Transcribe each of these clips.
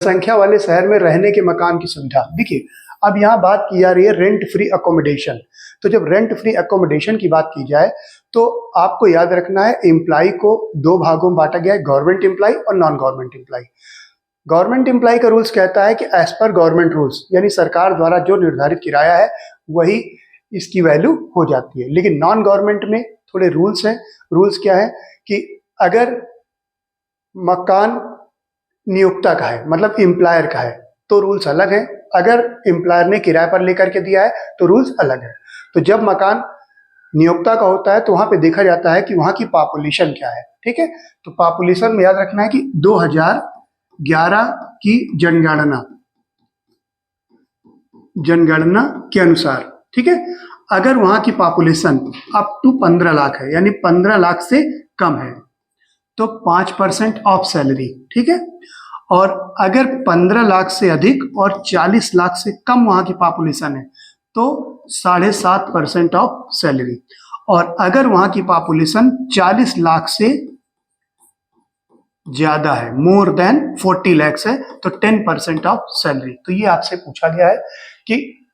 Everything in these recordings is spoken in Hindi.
संख्या वाले शहर में रहने के मकान की सुविधा। देखिए, अब यहाँ बात की जा रही है रेंट फ्री अकोमोडेशन। तो जब रेंट फ्री अकोमोडेशन की बात की जाए तो आपको याद रखना है, एम्प्लॉय को दो भागों में बांटा गया है, गवर्नमेंट एम्प्लॉय और non government employ. Government employ का रूल्स कहता है कि एज पर गवर्नमेंट रूल्स, यानी सरकार द्वारा जो निर्धारित किराया है वही इसकी वैल्यू हो जाती है। लेकिन नॉन गवर्नमेंट में थोड़े रूल्स हैं। रूल्स क्या है कि अगर मकान नियोक्ता का है, मतलब एम्प्लॉयर का है, तो रूल्स अलग है। अगर एम्प्लॉयर ने किराए पर लेकर के दिया है तो रूल्स अलग है। तो जब मकान नियोक्ता का होता है तो वहां पे देखा जाता है कि वहां की पॉपुलेशन क्या है। ठीक है, तो पॉपुलेशन में याद रखना है कि 2011 की जनगणना के अनुसार, ठीक है, अगर वहां की पॉपुलेशन अप टू 15 लाख है, यानी 15 लाख से कम है, तो 5% ऑफ सैलरी। ठीक है, और अगर 15 लाख से अधिक और 40 लाख से कम वहां की पॉपुलेशन है तो 7.5% ऑफ सैलरी। और अगर वहां की पॉपुलेशन 40 लाख से ज्यादा है, मोर देन 40 लैक्स है, तो 10% ऑफ सैलरी। तो ये आपसे पूछा गया है कि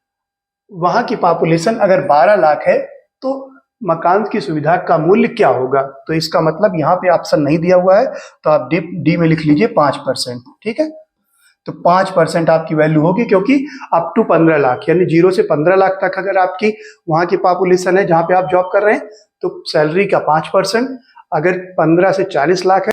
वहां की पॉपुलेशन अगर 12 लाख है तो मकान की सुविधा का मूल्य क्या होगा। तो इसका मतलब यहाँ पे ऑप्शन नहीं दिया हुआ है, तो आप डी में लिख लीजिए 5%। ठीक है, तो 5% आपकी वैल्यू होगी, क्योंकि अप टू 15 लाख, यानी 0 से 15 लाख तक अगर आपकी वहां की पॉपुलेशन है जहां पे आप जॉब कर रहे हैं तो सैलरी का 5%, अगर 15 से 40 लाख है